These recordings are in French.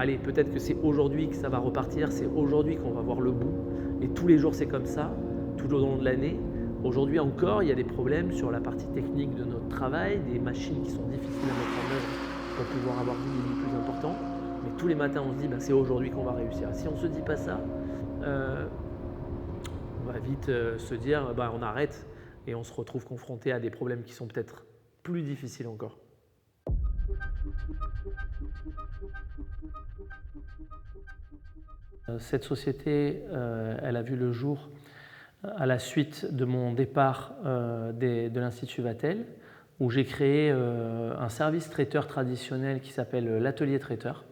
allez, peut-être que c'est aujourd'hui que ça va repartir, c'est aujourd'hui qu'on va voir le bout. Et tous les jours, c'est comme ça, tout au long de l'année. Aujourd'hui encore, il y a des problèmes sur la partie technique de notre travail, des machines qui sont difficiles à mettre en œuvre pour pouvoir avoir des débits plus importants. Mais tous les matins, on se dit, c'est aujourd'hui qu'on va réussir. Si on ne se dit pas ça, on va vite se dire, on arrête et on se retrouve confronté à des problèmes qui sont peut-être plus difficiles encore. Cette société, elle a vu le jour à la suite de mon départ de l'Institut Vatel, où j'ai créé un service traiteur traditionnel qui s'appelle l'atelier traiteur.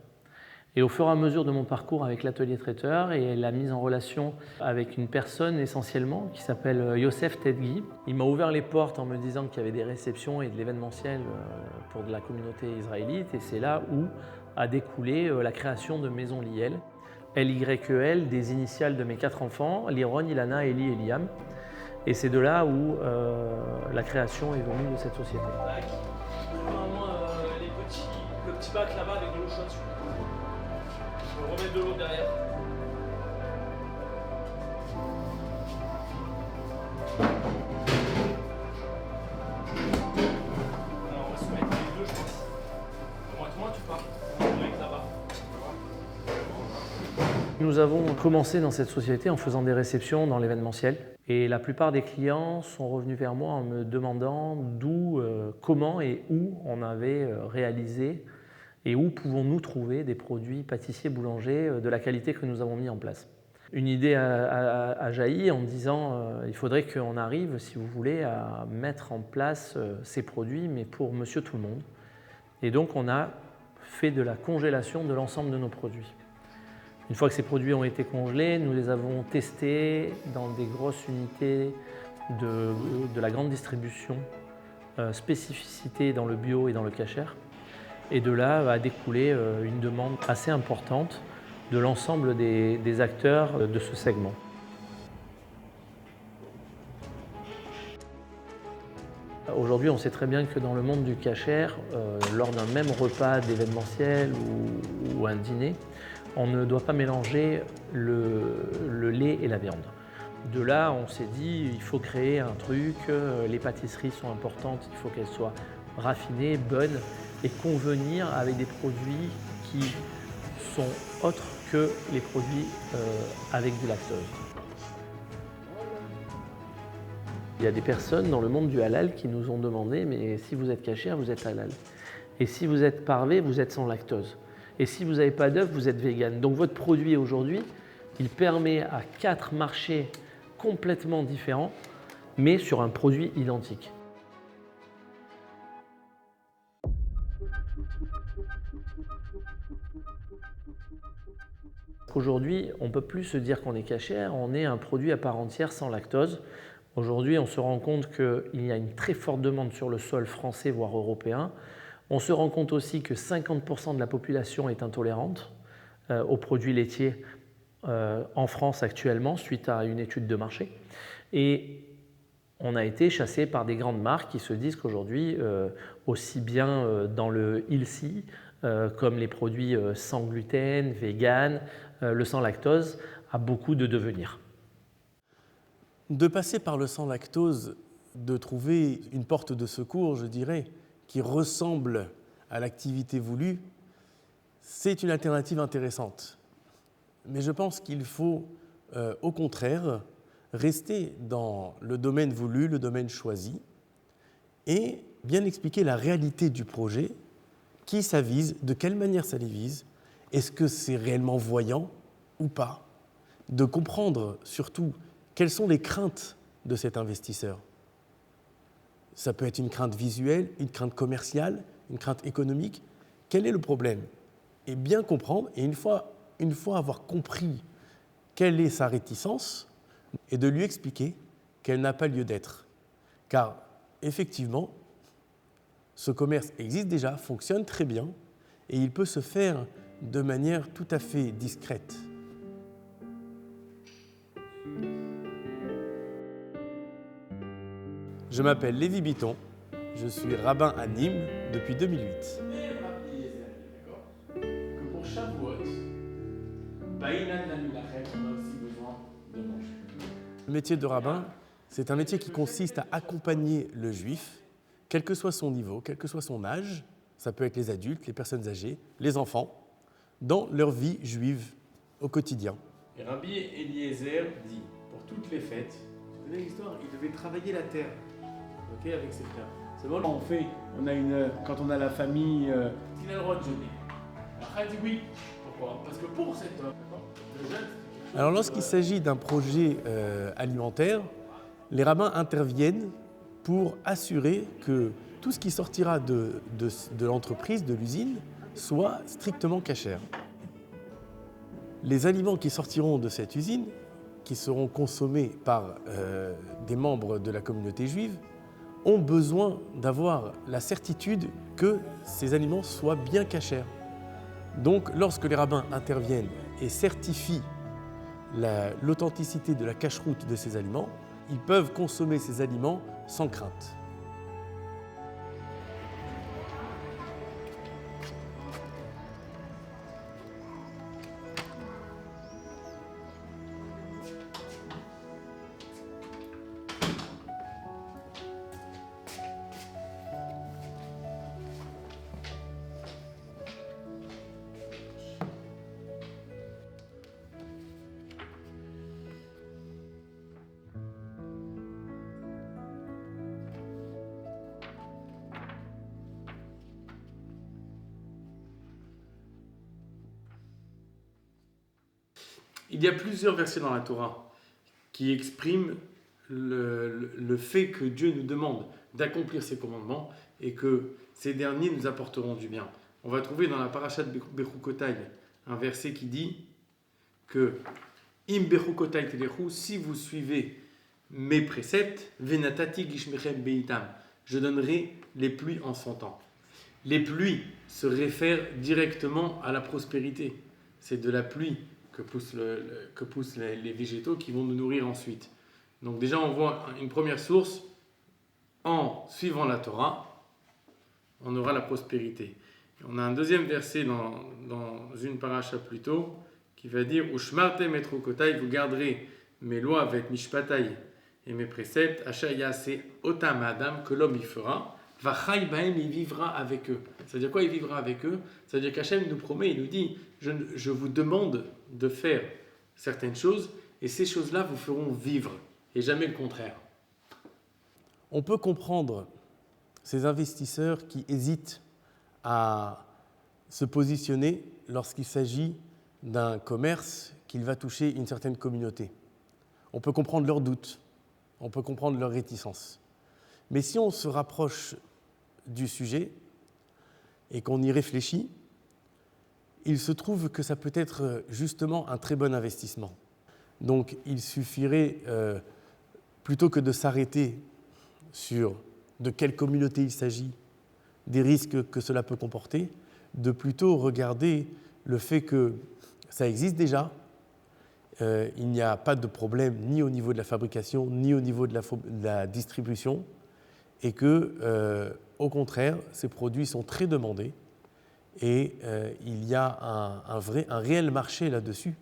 Et au fur et à mesure de mon parcours avec l'atelier traiteur et la mise en relation avec une personne essentiellement qui s'appelle Youssef Tedgui, il m'a ouvert les portes en me disant qu'il y avait des réceptions et de l'événementiel pour de la communauté israélite, et c'est là où a découlé la création de Maison Liel. LYEL, des initiales de mes 4 enfants, Liron, Ilana, Eli et Liam. Et c'est de là où la création est venue de cette société. Normalement, le petit bac là-bas avec de l'eau chaude dessus. Je vais remettre de l'eau derrière. Alors on va se mettre les deux, je pense. Moi, tu pars. On va mettre là-bas. Nous avons commencé dans cette société en faisant des réceptions dans l'événementiel. Et la plupart des clients sont revenus vers moi en me demandant d'où, comment et où on avait réalisé et où pouvons-nous trouver des produits pâtissiers boulangers de la qualité que nous avons mis en place. Une idée a jailli en me disant il faudrait qu'on arrive, si vous voulez, à mettre en place ces produits, mais pour monsieur tout le monde. Et donc on a fait de la congélation de l'ensemble de nos produits. Une fois que ces produits ont été congelés, nous les avons testés dans des grosses unités de la grande distribution, spécificité dans le bio et dans le cachère. Et de là va découler une demande assez importante de l'ensemble des acteurs de ce segment. Aujourd'hui, on sait très bien que dans le monde du cachère, lors d'un même repas d'événementiel ou un dîner, on ne doit pas mélanger le lait et la viande. De là, on s'est dit, il faut créer un truc, les pâtisseries sont importantes, il faut qu'elles soient raffinées, bonnes, et convenir avec des produits qui sont autres que les produits avec du lactose. Il y a des personnes dans le monde du halal qui nous ont demandé, mais si vous êtes cachère, vous êtes halal. Et si vous êtes parvé, vous êtes sans lactose. Et si vous n'avez pas d'œuf, vous êtes vegan. Donc votre produit aujourd'hui, il permet à 4 marchés complètement différents, mais sur un produit identique. Aujourd'hui, on ne peut plus se dire qu'on est cachère, on est un produit à part entière sans lactose. Aujourd'hui, on se rend compte qu'il y a une très forte demande sur le sol français, voire européen. On se rend compte aussi que 50% de la population est intolérante aux produits laitiers en France actuellement, suite à une étude de marché. Et on a été chassé par des grandes marques qui se disent qu'aujourd'hui, aussi bien dans le healthy, comme les produits sans gluten, vegan, le sans lactose, a beaucoup de devenir. De passer par le sans lactose, de trouver une porte de secours, je dirais, qui ressemble à l'activité voulue, c'est une alternative intéressante. Mais je pense qu'il faut, au contraire, rester dans le domaine voulu, le domaine choisi, et bien expliquer la réalité du projet, qui ça vise, de quelle manière ça les vise, est-ce que c'est réellement voyant ou pas, de comprendre surtout quelles sont les craintes de cet investisseur. Ça peut être une crainte visuelle, une crainte commerciale, une crainte économique. Quel est le problème? Et bien comprendre, et une fois avoir compris quelle est sa réticence, et de lui expliquer qu'elle n'a pas lieu d'être. Car, effectivement, ce commerce existe déjà, fonctionne très bien, et il peut se faire de manière tout à fait discrète. Je m'appelle Lévi Bitton, je suis rabbin à Nîmes depuis 2008. Que pour Shavuot, Baïnan Lamilachem, on a aussi besoin de manger. Le métier de rabbin, c'est un métier qui consiste à accompagner le juif, quel que soit son niveau, quel que soit son âge, ça peut être les adultes, les personnes âgées, les enfants, dans leur vie juive au quotidien. Et Rabbi Eliezer dit, pour toutes les fêtes, vous connaissez l'histoire, il devait travailler la terre, ok, avec ses frères. C'est bon, quand on a la famille, il a le droit de jeûner. Après, il dit oui. Pourquoi? Parce que pour cet homme, le jeûne. Alors lorsqu'il s'agit d'un projet alimentaire, les rabbins interviennent pour assurer que tout ce qui sortira de l'entreprise, de l'usine, soit strictement cachère. Les aliments qui sortiront de cette usine, qui seront consommés par des membres de la communauté juive, ont besoin d'avoir la certitude que ces aliments soient bien cachers. Donc lorsque les rabbins interviennent et certifient l'authenticité de la cacheroute de ces aliments, ils peuvent consommer ces aliments sans crainte. Il y a plusieurs versets dans la Torah qui expriment le fait que Dieu nous demande d'accomplir ses commandements et que ces derniers nous apporteront du bien. On va trouver dans la parashat Bechukotai un verset qui dit que Im Bechukotai telechu, si vous suivez mes préceptes, venatati gishmechem beitam, je donnerai les pluies en son temps. Les pluies se réfèrent directement à la prospérité. C'est de la pluie que poussent les végétaux qui vont nous nourrir ensuite. Donc déjà, on voit une première source, en suivant la Torah, on aura la prospérité. Et on a un deuxième verset dans une paracha plus tôt, qui va dire « Ushmartem et trokotai, vous garderez mes lois avec mishpatai et mes préceptes, Ashaya c'est otam adam, que l'homme y fera, Vachai bahem, il vivra avec eux. » Ça veut dire quoi, il vivra avec eux? Ça veut dire qu'Hachem nous promet, il nous dit je vous demande de faire certaines choses et ces choses-là vous feront vivre et jamais le contraire. On peut comprendre ces investisseurs qui hésitent à se positionner lorsqu'il s'agit d'un commerce qui va toucher une certaine communauté. On peut comprendre leurs doutes, on peut comprendre leurs réticences. Mais si on se rapproche du sujet et qu'on y réfléchit, il se trouve que ça peut être justement un très bon investissement. Donc il suffirait, plutôt que de s'arrêter sur de quelle communauté il s'agit, des risques que cela peut comporter, de plutôt regarder le fait que ça existe déjà, il n'y a pas de problème ni au niveau de la fabrication, ni au niveau de la distribution, et que, au contraire, ces produits sont très demandés et il y a un réel marché là-dessus.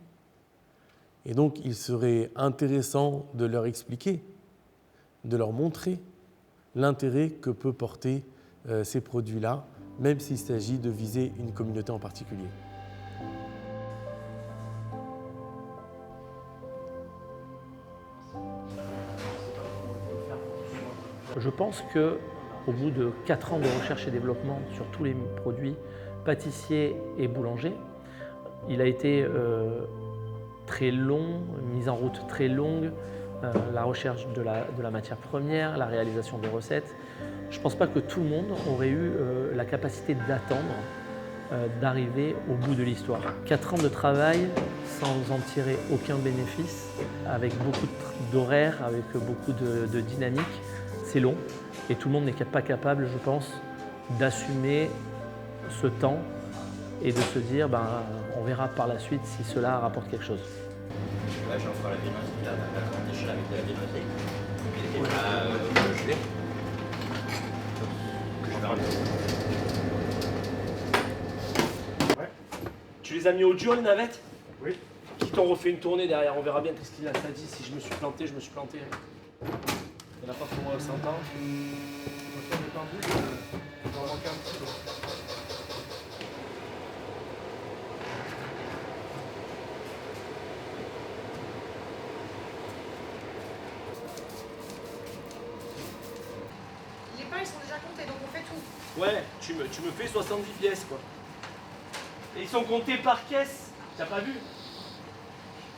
Et donc, il serait intéressant de leur expliquer, de leur montrer l'intérêt que peut porter ces produits-là, même s'il s'agit de viser une communauté en particulier. Je pense qu'au bout de 4 ans de recherche et développement sur tous les produits pâtissiers et boulangers, il a été très long, mise en route très longue, la recherche de la matière première, la réalisation des recettes. Je ne pense pas que tout le monde aurait eu la capacité d'attendre d'arriver au bout de l'histoire. 4 ans de travail sans en tirer aucun bénéfice, avec beaucoup d'horaires, avec beaucoup de dynamique. C'est long et tout le monde n'est pas capable, je pense, d'assumer ce temps et de se dire on verra par la suite si cela rapporte quelque chose. Là, j'en ferai la démarche, la grande échelle avec de la démarche. Il était pas gelé. Ouais. Tu les as mis au dur les navettes? Oui. on refait une tournée derrière, on verra bien qu'est-ce qu'il a dit. Si je me suis planté, je me suis planté. Il n'y en a pas pour 100 ans. On va faire des bambous, il va en manquer un petit peu. Les pains, ils sont déjà comptés, donc on fait tout. Ouais, tu me fais 70 pièces, quoi. Et ils sont comptés par caisse. T'as pas vu?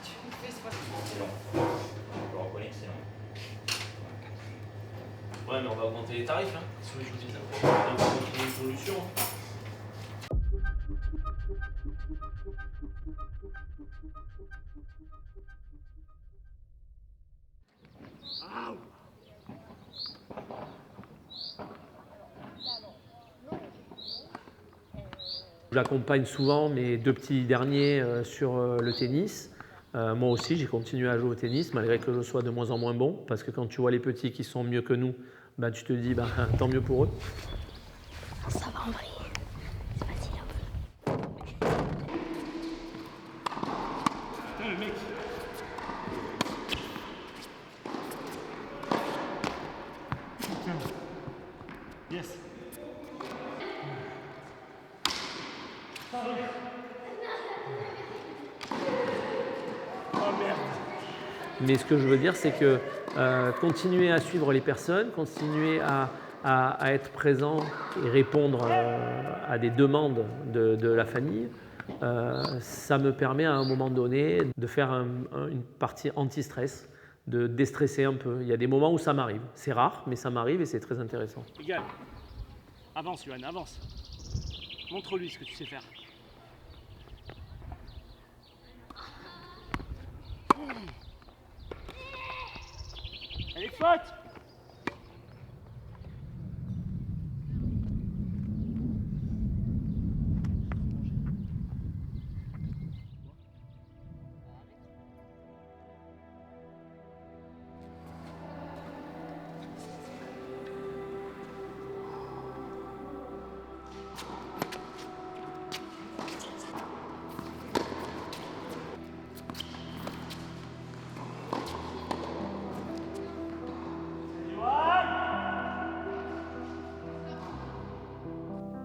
Tu me fais 60. C'est long. Je le reconnais que c'est long. Ouais, mais on va augmenter les tarifs, hein. Si je vous dis, on va trouver une solution. J'accompagne souvent mes deux petits derniers sur le tennis. Moi aussi, j'ai continué à jouer au tennis, malgré que je sois de moins en moins bon, parce que quand tu vois les petits qui sont mieux que nous, bah, tu te dis tant mieux pour eux. Ça va en vrai. C'est facile un peu. Putain, le mec. Yes. Oh merde. Mais ce que je veux dire, c'est que continuer à suivre les personnes, continuer à être présent et répondre à des demandes de la famille, ça me permet à un moment donné de faire une partie anti-stress, de déstresser un peu. Il y a des moments où ça m'arrive. C'est rare, mais ça m'arrive et c'est très intéressant. Égal. Avance, Yoann, avance. Montre-lui ce que tu sais faire. Elle est faute.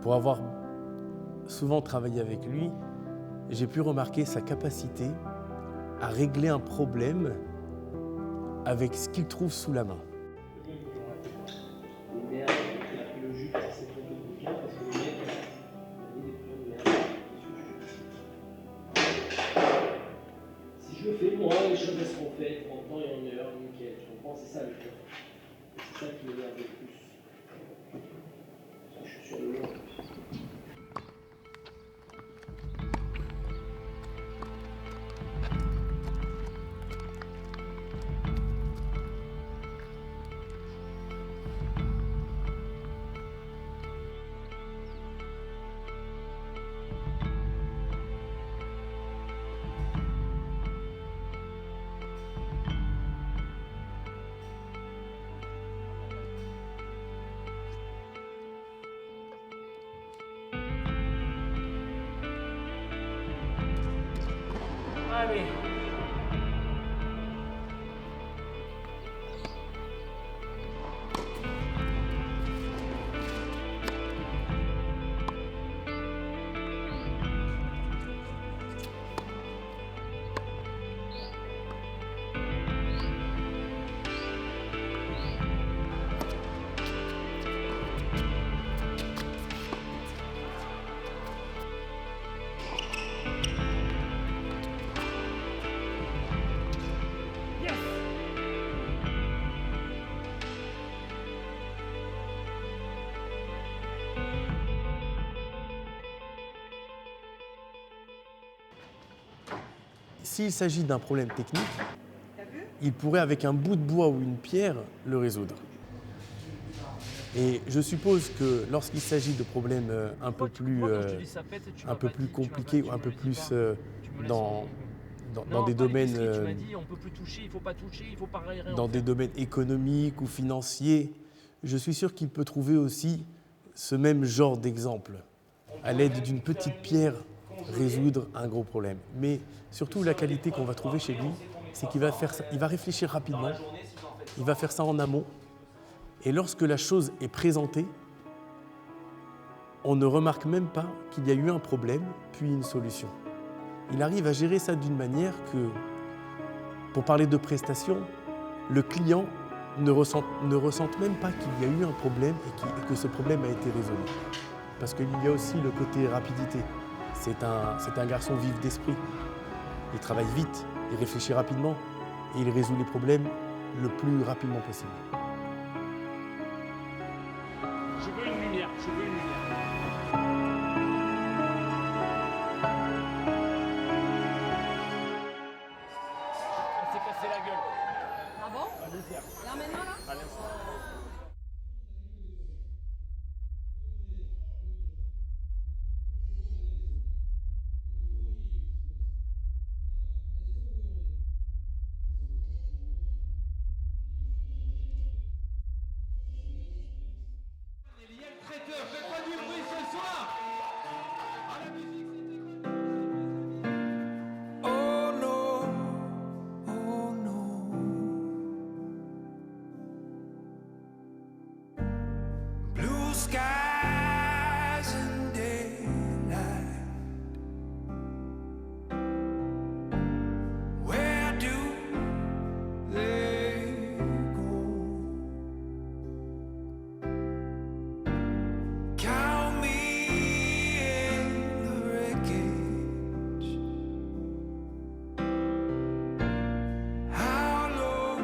Pour avoir souvent travaillé avec lui, j'ai pu remarquer sa capacité à régler un problème avec ce qu'il trouve sous la main. Si je le fais moi, les choses elles seront faites en temps et en heure, nickel, tu comprends? C'est ça le cœur. C'est ça qui m'énerve le plus. Je suis sur le long. Allez. S'il s'agit d'un problème technique, il pourrait, avec un bout de bois ou une pierre, le résoudre. Et je suppose que lorsqu'il s'agit de problèmes un peu plus compliqués ou un peu plus dans des domaines, dans des domaines économiques ou financiers, je suis sûr qu'il peut trouver aussi ce même genre d'exemple, à l'aide d'une petite pierre résoudre un gros problème. Mais surtout, la qualité qu'on va trouver chez lui, c'est qu'il va faire ça, il va réfléchir rapidement, il va faire ça en amont, et lorsque la chose est présentée, on ne remarque même pas qu'il y a eu un problème, puis une solution. Il arrive à gérer ça d'une manière que, pour parler de prestation, le client ne ressente même pas qu'il y a eu un problème et que ce problème a été résolu. Parce qu'il y a aussi le côté rapidité. C'est un garçon vif d'esprit. Il travaille vite, il réfléchit rapidement et il résout les problèmes le plus rapidement possible. Je veux une lumière, je veux une lumière. On s'est cassé la gueule. Ah bon? Là maintenant là? À l'instant. Skies and daylight. Where do they go? Count me in the wreckage. How low,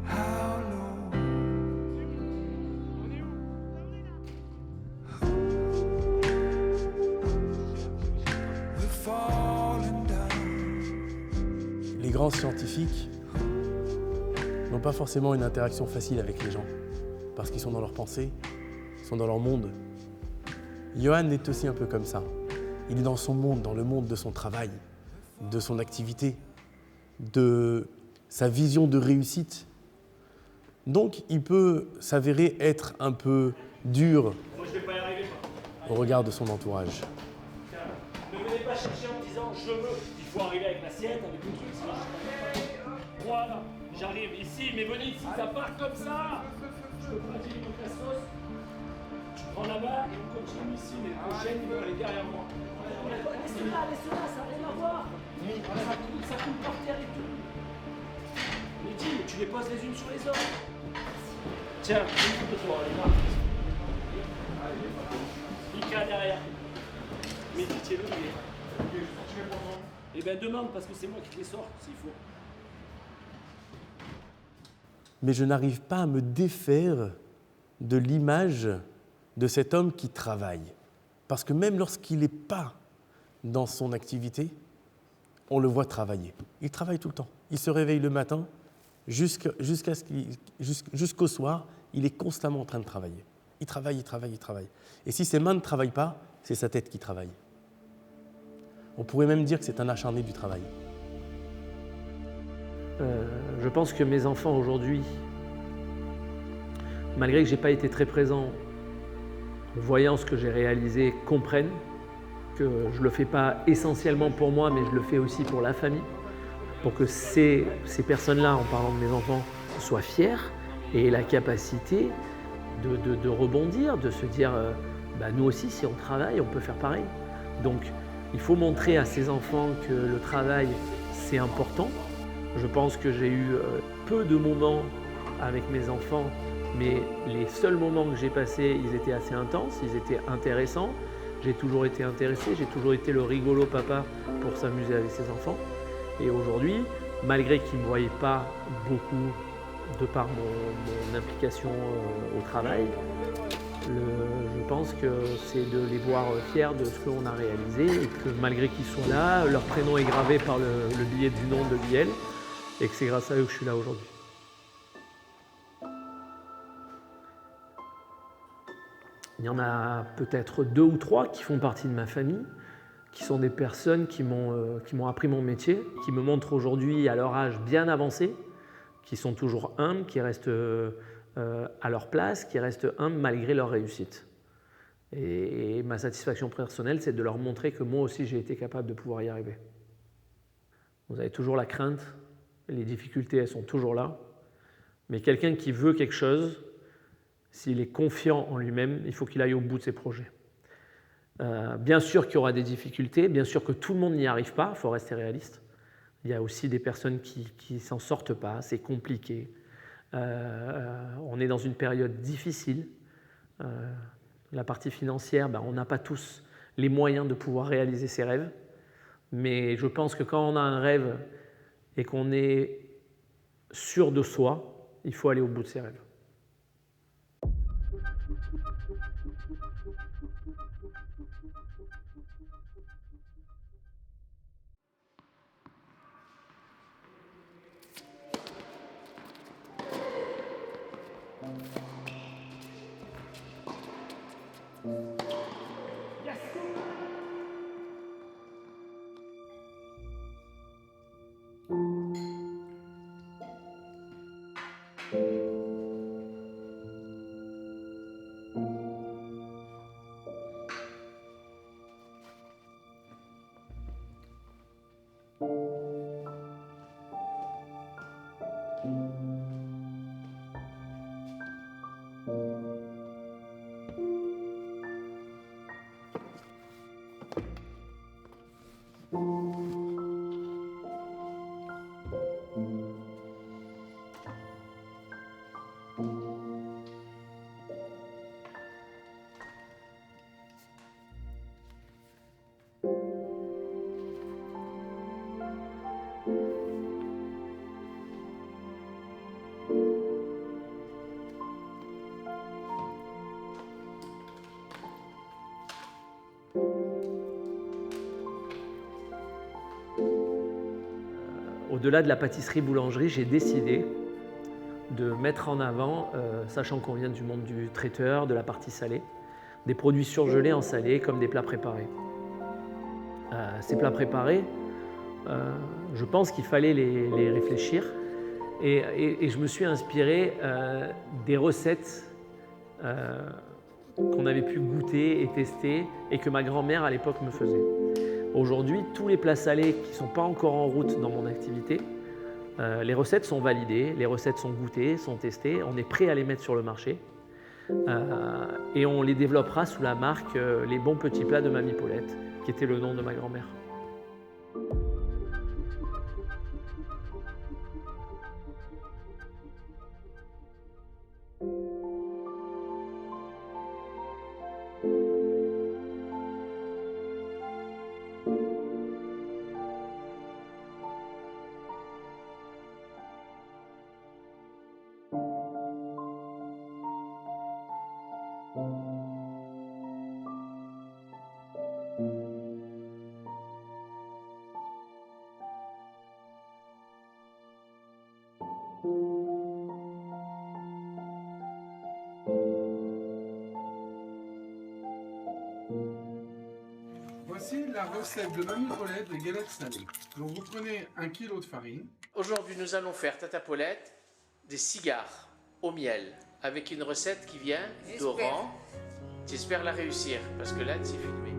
how low? Les grands scientifiques n'ont pas forcément une interaction facile avec les gens, parce qu'ils sont dans leur pensée, ils sont dans leur monde. Johan est aussi un peu comme ça. Il est dans son monde, dans le monde de son travail, de son activité, de sa vision de réussite. Donc, il peut s'avérer être un peu dur au regard de son entourage. Ne venez pas chercher en disant je veux. Il faut arriver avec l'assiette, avec le truc, sinon je ne peux pas. Voilà, j'arrive ici, mais venez ici, ça part comme ça. Je peux continuer mon la sauce. Tu prends là-bas et on continue ici, mais les prochaines ils vont aller derrière moi. Laisse-la, ça n'a rien à voir. Ça coule par terre et tout. Mais dis, tu les poses les unes sur les autres. Tiens, une photo de toi, elle est là. Mika derrière. Mais tiens-le, il est. Eh ben demande parce que c'est moi qui te les sors s'il faut. Mais je n'arrive pas à me défaire de l'image de cet homme qui travaille. Parce que même lorsqu'il n'est pas dans son activité, on le voit travailler. Il travaille tout le temps. Il se réveille le matin, jusqu'au soir, il est constamment en train de travailler. Il travaille. Et si ses mains ne travaillent pas, c'est sa tête qui travaille. On pourrait même dire que c'est un acharné du travail. Je pense que mes enfants aujourd'hui, malgré que je n'ai pas été très présent, en voyant ce que j'ai réalisé, comprennent que je ne le fais pas essentiellement pour moi, mais je le fais aussi pour la famille, pour que ces personnes-là, en parlant de mes enfants, soient fiers et aient la capacité de rebondir, de se dire nous aussi, si on travaille, on peut faire pareil. Donc, il faut montrer à ces enfants que le travail, c'est important. Je pense que j'ai eu peu de moments avec mes enfants, mais les seuls moments que j'ai passés, ils étaient assez intenses, ils étaient intéressants. J'ai toujours été intéressé, j'ai toujours été le rigolo papa pour s'amuser avec ses enfants. Et aujourd'hui, malgré qu'ils ne me voyaient pas beaucoup de par mon implication au travail, je pense que c'est de les voir fiers de ce qu'on a réalisé et que malgré qu'ils soient là, leur prénom est gravé par le billet du nom de Biel et que c'est grâce à eux que je suis là aujourd'hui. Il y en a peut-être 2 ou 3 qui font partie de ma famille, qui sont des personnes qui m'ont appris mon métier, qui me montrent aujourd'hui à leur âge bien avancé, qui sont toujours humbles, qui restent à leur place, qui restent humbles malgré leur réussite. Et ma satisfaction personnelle, c'est de leur montrer que moi aussi, j'ai été capable de pouvoir y arriver. Vous avez toujours la crainte, les difficultés, elles sont toujours là. Mais quelqu'un qui veut quelque chose, s'il est confiant en lui-même, il faut qu'il aille au bout de ses projets. Bien sûr qu'il y aura des difficultés, bien sûr que tout le monde n'y arrive pas, il faut rester réaliste. Il y a aussi des personnes qui ne s'en sortent pas, c'est compliqué. On est dans une période difficile. La partie financière, on n'a pas tous les moyens de pouvoir réaliser ses rêves. Mais je pense que quand on a un rêve et qu'on est sûr de soi, il faut aller au bout de ses rêves. Au-delà de la pâtisserie-boulangerie, j'ai décidé de mettre en avant, sachant qu'on vient du monde du traiteur, de la partie salée, des produits surgelés en salé comme des plats préparés. Ces plats préparés, je pense qu'il fallait les réfléchir et je me suis inspiré des recettes qu'on avait pu goûter et tester et que ma grand-mère à l'époque me faisait. Aujourd'hui, tous les plats salés qui ne sont pas encore en route dans mon activité, les recettes sont validées, les recettes sont goûtées, sont testées, on est prêt à les mettre sur le marché et on les développera sous la marque Les Bons Petits Plats de Mamie Paulette, qui était le nom de ma grand-mère. Voici la recette de Mamie Paulette des galettes salées. Donc vous prenez 1 kg de farine. Aujourd'hui, nous allons faire, Tata Paulette, des cigares au miel avec une recette qui vient d'Oran. J'espère la réussir parce que là, c'est filmé.